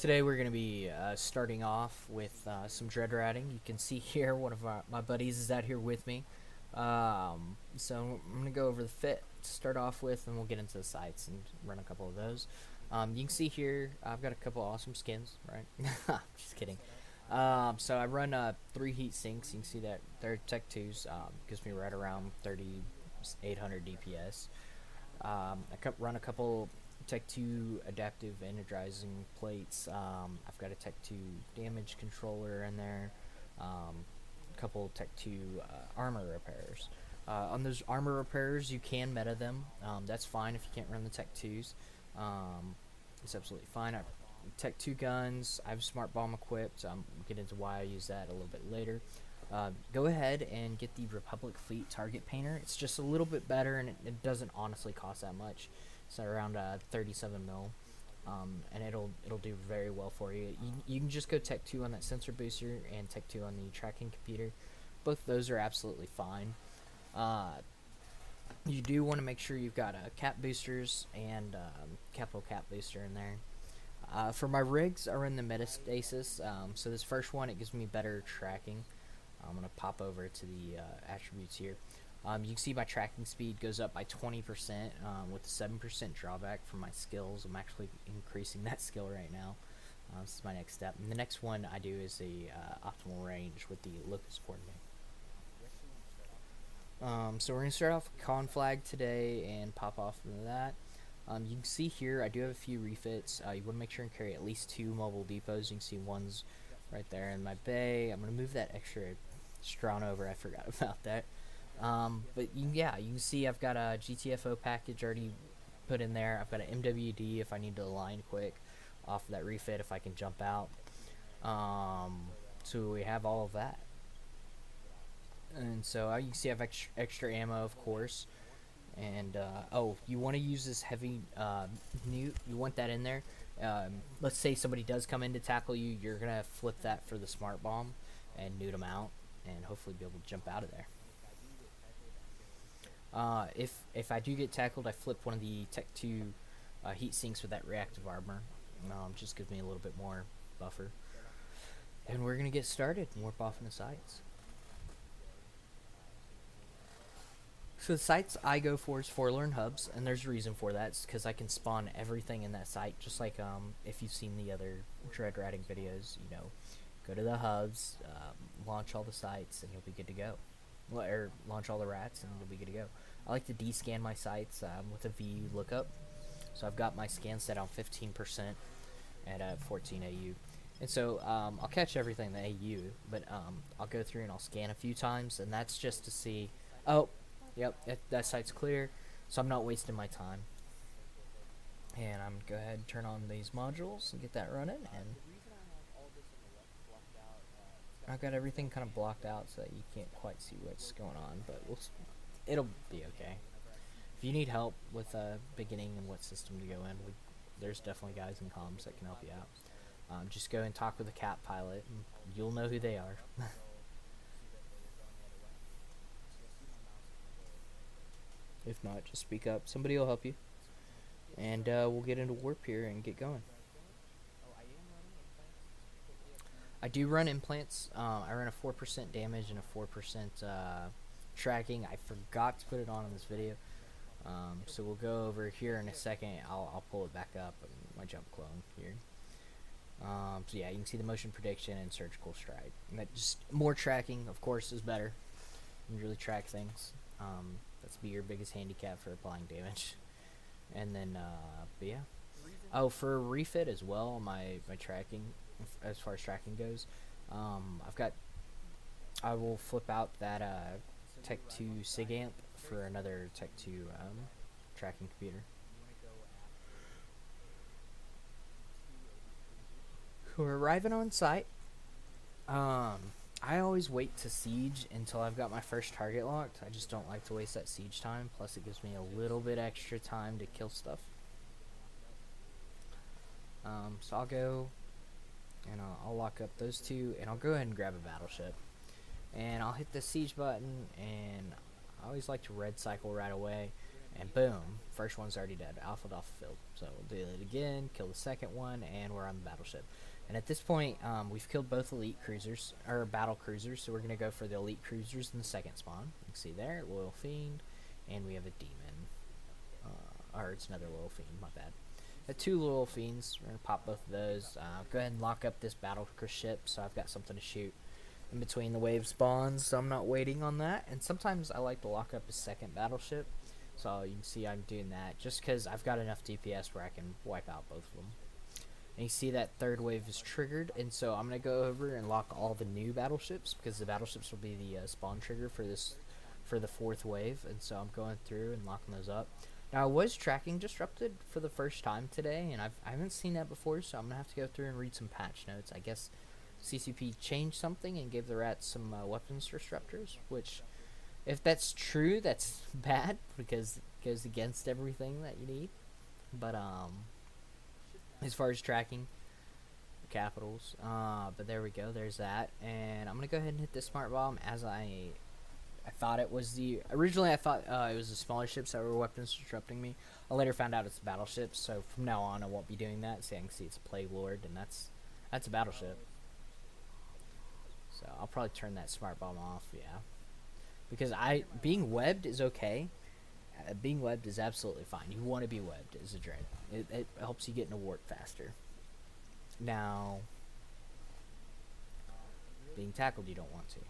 Today we're going to be starting off with some dread ratting. You can see here one of my buddies is out here with me. So I'm going to go over the fit to start off with, and we'll get into the sights and run a couple of those. You can see here I've got a couple awesome skins, right? Just kidding. So I run 3 heat sinks. You can see that they're Tech 2s. Gives me right around 3,800 DPS. I run a couple Tech 2 adaptive energizing plates. I've got a Tech 2 damage controller in there. A couple Tech 2 armor repairs. On those armor repairs, you can meta them. That's fine if you can't run the Tech 2s. It's absolutely fine. Tech 2 guns. I have Smart Bomb equipped. We'll get into why I use that a little bit later. Go ahead and get the Republic Fleet Target Painter. It's just a little bit better, and it doesn't honestly cost that much. It's around 37 mil, and it'll do very well for you. You can just go Tech 2 on that sensor booster and Tech 2 on the tracking computer. Both of those are absolutely fine. You do want to make sure you've got cap boosters and capital cap booster in there. For my rigs, I run the Metastasis. So this first one, it gives me better tracking. I'm going to pop over to the attributes here. You can see my tracking speed goes up by 20% with a 7% drawback from my skills. I'm actually increasing that skill right now. This is my next step. And the next one I do is the optimal range with the Locus coordinate. So we're going to start off with Conflag today and pop off into that. You can see here I do have a few refits. You want to make sure and carry at least 2 mobile depots. You can see one's right there in my bay. I'm going to move that extra strong over. I forgot about that. But you can see I've got a GTFO package already put in there. I've got an MWD if I need to align quick off of that refit if I can jump out. So we have all of that. And so you can see I have extra ammo, of course. And you want to use this heavy newt. You want that in there. Let's say somebody does come in to tackle you. You're gonna flip that for the smart bomb and newt them out, and hopefully be able to jump out of there. If I do get tackled, I flip one of the Tech 2 heat sinks with that reactive armor. Just gives me a little bit more buffer. And we're gonna get started and warp off in the sights. So the sites I go for is Forlorn Hubs, and there's a reason for that. It's because I can spawn everything in that site, just like if you've seen the other dread ratting videos. Go to the hubs, launch all the sites, and you'll be good to go. Or launch all the rats, and you'll be good to go. I like to descan my sites with a VU lookup. So I've got my scan set on 15% at 14 AU. And so I'll catch everything in the AU, but I'll go through and I'll scan a few times, and that's just to see, yep, that site's clear, so I'm not wasting my time. And I'm going to go ahead and turn on these modules and get that running. And I've got everything kind of blocked out so that you can't quite see what's going on, but it'll be okay. If you need help with beginning and what system to go in, there's definitely guys in comms that can help you out. Just go and talk with the Cap pilot, and you'll know who they are. If not, just speak up. Somebody will help you. And we'll get into warp here and get going. I do run implants. I run a 4% damage and a 4% tracking. I forgot to put it on in this video. So we'll go over here in a second. I'll pull it back up in my jump clone here. So yeah, you can see the motion prediction and surgical strike. And that just more tracking, of course, is better. You can really track things. That's be your biggest handicap for applying damage. And then, but yeah. Oh, for refit as well, my tracking, as far as tracking goes, I will flip out that Tech 2 SIG amp for another Tech 2 tracking computer. We're arriving on site. I always wait to siege until I've got my first target locked. I just don't like to waste that siege time. Plus, it gives me a little bit extra time to kill stuff. So I'll go and I'll lock up those 2, and I'll go ahead and grab a battleship. And I'll hit the siege button, and I always like to red cycle right away. And boom, first one's already dead, alpha off the field. So we'll do it again, kill the second one, and we're on the battleship. And at this point, we've killed both elite cruisers, or battle cruisers, so we're going to go for the elite cruisers in the second spawn. You can see there, Loyal Fiend, and we have a demon. Or it's another Loyal Fiend, my bad. Two Loyal Fiends, we're going to pop both of those. Go ahead and lock up this battle ship, so I've got something to shoot in between the wave spawns, so I'm not waiting on that. And sometimes I like to lock up a second battleship, so you can see I'm doing that just because I've got enough DPS where I can wipe out both of them. And you see that third wave is triggered, and so I'm going to go over and lock all the new battleships, because the battleships will be the spawn trigger for the fourth wave, and so I'm going through and locking those up. Now, I was tracking disrupted for the first time today, and I haven't seen that before, so I'm going to have to go through and read some patch notes. I guess CCP changed something and gave the rats some weapons disruptors, which, if that's true, that's bad, because it goes against everything that you need. But, as far as tracking, capitals, but there we go, there's that. And I'm going to go ahead and hit this smart bomb as I thought it was originally I thought it was the smaller ships that were weapons disrupting me. I later found out it's battleships, so from now on I won't be doing that. See, I can see it's a Plague Lord, and that's a battleship. So I'll probably turn that smart bomb off, yeah. Because being webbed is okay. Being webbed is absolutely fine. You want to be webbed as a dread. It helps you get into warp faster. Now, being tackled you don't want to.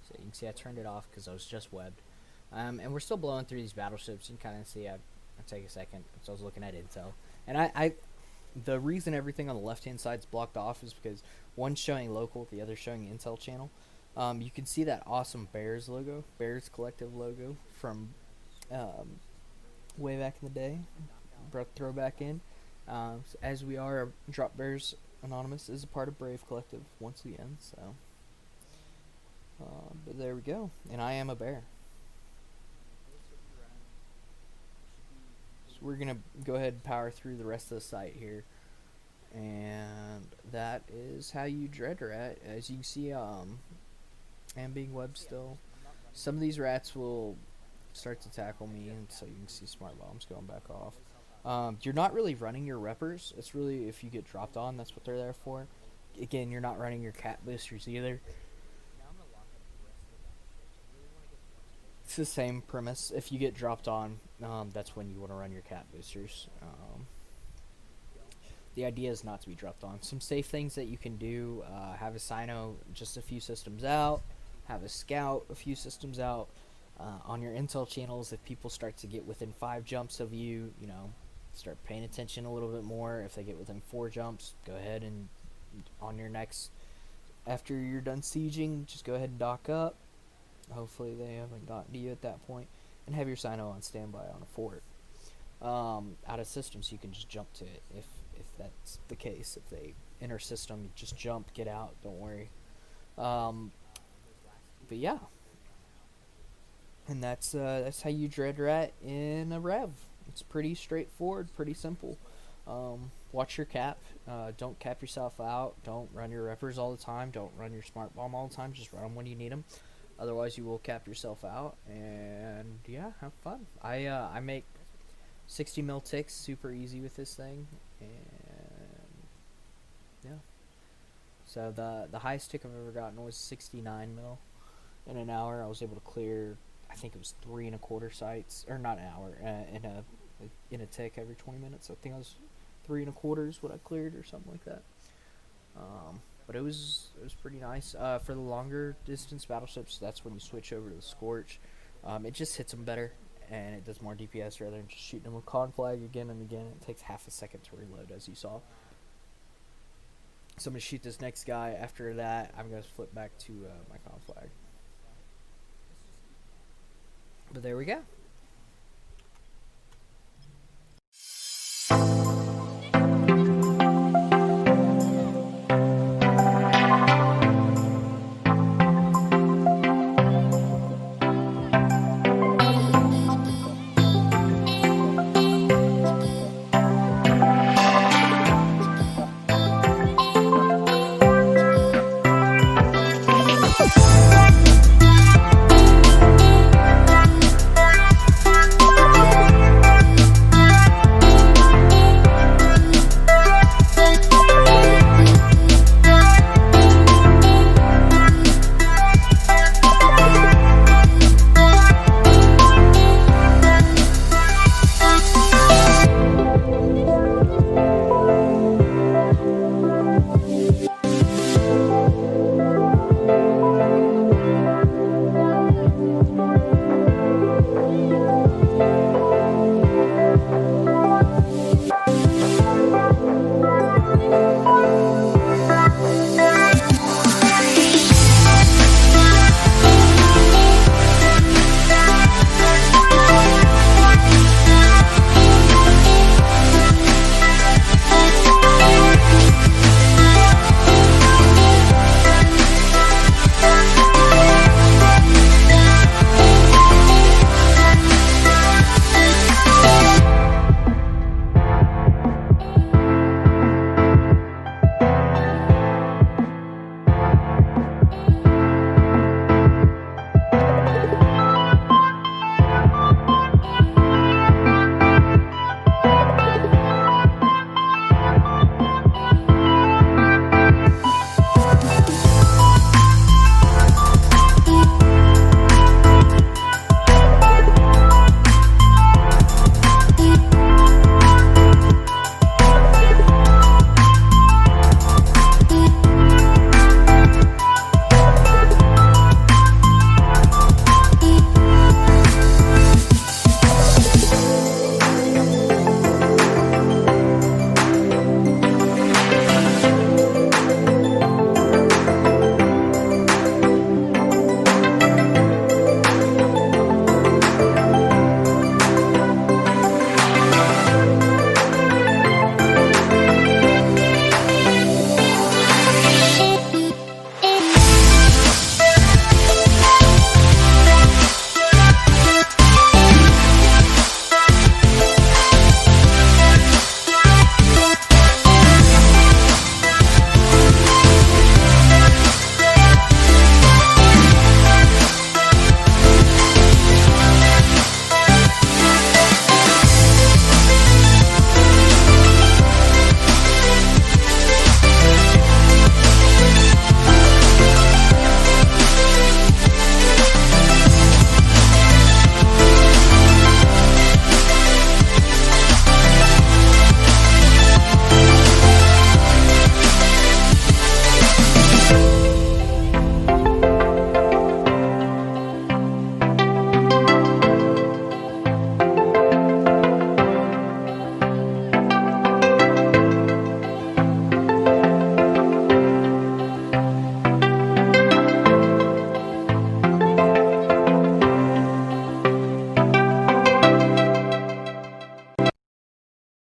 So you can see I turned it off because I was just webbed. And we're still blowing through these battleships. You can kind of see I'll take a second. So I was looking at intel. And the reason everything on the left-hand side is blocked off is because one's showing local, the other's showing intel channel. You can see that awesome Bears logo, Bears Collective logo from way back in the day. Throw back in. As we are, Drop Bears Anonymous is a part of Brave Collective once again, so... but there we go, and I am a bear. So we're gonna go ahead and power through the rest of the site here, and that is how you dread rat. As you can see, I'm being webbed still. Some of these rats will start to tackle me, and so you can see smart bombs going back off. You're not really running your reppers. It's really if you get dropped on, that's what they're there for. Again, you're not running your cat boosters either. It's the same premise. If you get dropped on, that's when you want to run your cat boosters. The idea is not to be dropped on. Some safe things that you can do, have a Sino just a few systems out, have a scout a few systems out. On your intel channels, if people start to get within 5 jumps of you, start paying attention a little bit more. If they get within 4 jumps, go ahead and on your next, after you're done sieging, just go ahead and dock up. Hopefully they haven't gotten to you at that point, and have your Sino on standby on a fort. Out of systems, you can just jump to it if that's the case. If they enter system, just jump, get out, don't worry. But yeah, and that's how you dread rat in a rev. It's pretty straightforward, pretty simple. Watch your cap. Don't cap yourself out. Don't run your reppers all the time. Don't run your smart bomb all the time. Just run them when you need them. Otherwise, you will cap yourself out. And yeah, have fun. I make 60 mil ticks super easy with this thing, and yeah. So the highest tick I've ever gotten was 69 mil in an hour. I was able to clear, I think it was 3 1/4 sites, or not an hour, in a tick every 20 minutes. I think I was 3 1/4 is what I cleared, or something like that. But it was pretty nice. For the longer distance battleships, that's when you switch over to the Scorch. It just hits them better, and it does more DPS rather than just shooting them with Conflag again and again. It takes half a second to reload, as you saw. So I'm going to shoot this next guy. After that, I'm going to flip back to my Conflag. But there we go.